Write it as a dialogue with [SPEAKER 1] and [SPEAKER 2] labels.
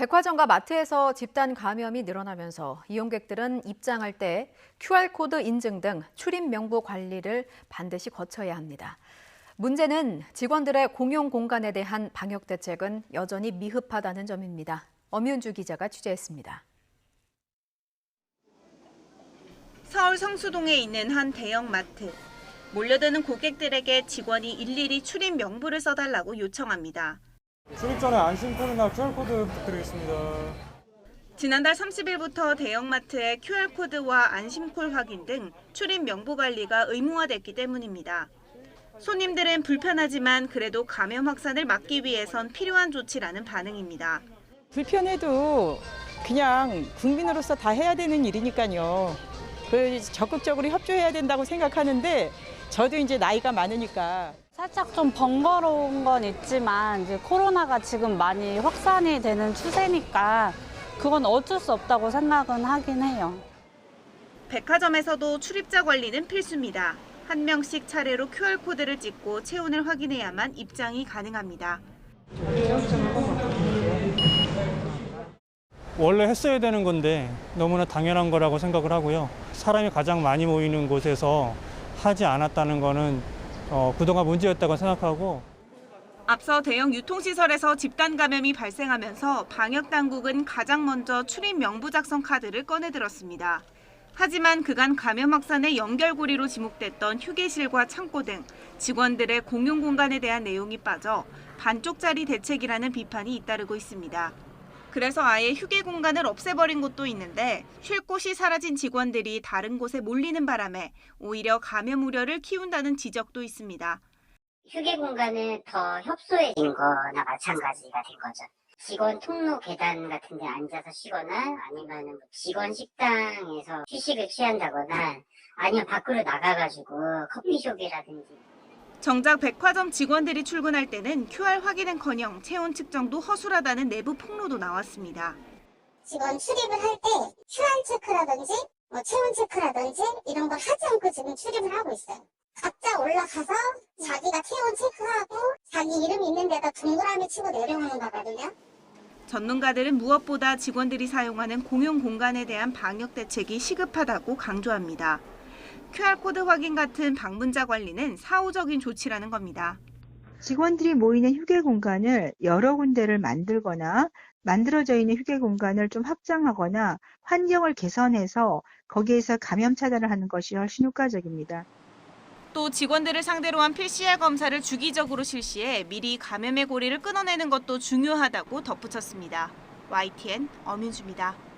[SPEAKER 1] 백화점과 마트에서 집단 감염이 늘어나면서 이용객들은 입장할 때 QR코드 인증 등 출입 명부 관리를 반드시 거쳐야 합니다. 문제는 직원들의 공용 공간에 대한 방역 대책은 여전히 미흡하다는 점입니다. 엄윤주 기자가 취재했습니다.
[SPEAKER 2] 서울 성수동에 있는 한 대형 마트. 몰려드는 고객들에게 직원이 일일이 출입 명부를 써달라고 요청합니다.
[SPEAKER 3] 출입 전에 안심코드나 QR코드 부탁드리겠습니다.
[SPEAKER 2] 지난달 30일부터 대형마트의 QR코드와 안심콜 확인 등 출입 명부 관리가 의무화됐기 때문입니다. 손님들은 불편하지만 그래도 감염 확산을 막기 위해선 필요한 조치라는 반응입니다.
[SPEAKER 4] 불편해도 그냥 국민으로서 다 해야 되는 일이니까요. 적극적으로 협조해야 된다고 생각하는데 저도 이제 나이가 많으니까.
[SPEAKER 5] 살짝 좀 번거로운 건 있지만 이제 코로나가 지금 많이 확산이 되는 추세니까 그건 어쩔 수 없다고 생각은 하긴 해요.
[SPEAKER 2] 백화점에서도 출입자 관리는 필수입니다. 한 명씩 차례로 QR코드를 찍고 체온을 확인해야만 입장이 가능합니다.
[SPEAKER 3] 원래 했어야 되는 건데 너무나 당연한 거라고 생각을 하고요. 사람이 가장 많이 모이는 곳에서 하지 않았다는 거는 그동안 문제였다고 생각하고.
[SPEAKER 2] 앞서 대형 유통시설에서 집단 감염이 발생하면서 방역당국은 가장 먼저 출입 명부 작성 카드를 꺼내들었습니다. 하지만 그간 감염 확산의 연결고리로 지목됐던 휴게실과 창고 등 직원들의 공용 공간에 대한 내용이 빠져 반쪽짜리 대책이라는 비판이 잇따르고 있습니다. 그래서 아예 휴게 공간을 없애버린 곳도 있는데 쉴 곳이 사라진 직원들이 다른 곳에 몰리는 바람에 오히려 감염 우려를 키운다는 지적도 있습니다.
[SPEAKER 6] 휴게 공간은 더 협소해진 거나 마찬가지가 된 거죠. 직원 통로 계단 같은 데 앉아서 쉬거나 아니면 직원 식당에서 휴식을 취한다거나 아니면 밖으로 나가가지고 커피숍이라든지.
[SPEAKER 2] 정작 백화점 직원들이 출근할 때는 QR 확인은커녕 체온 측정도 허술하다는 내부 폭로도 나왔습니다.
[SPEAKER 7] 직원 출입을 할 때 QR 체크라든지 체온 체크라든지 이런 걸 하지 않고 지금 출입을 하고 있어요. 각자 올라가서 자기가 체온 체크하고 자기 이름 있는 데다 동그라미 치고 내려오는 거거든요.
[SPEAKER 2] 전문가들은 무엇보다 직원들이 사용하는 공용 공간에 대한 방역 대책이 시급하다고 강조합니다. QR코드 확인 같은 방문자 관리는 사후적인 조치라는 겁니다.
[SPEAKER 8] 직원들이 모이는 휴게 공간을 여러 군데를 만들거나 만들어져 있는 휴게 공간을 좀 확장하거나 환경을 개선해서 거기에서 감염 차단을 하는 것이 훨씬 효과적입니다.
[SPEAKER 2] 또 직원들을 상대로 한 PCR 검사를 주기적으로 실시해 미리 감염의 고리를 끊어내는 것도 중요하다고 덧붙였습니다. YTN 엄윤주입니다.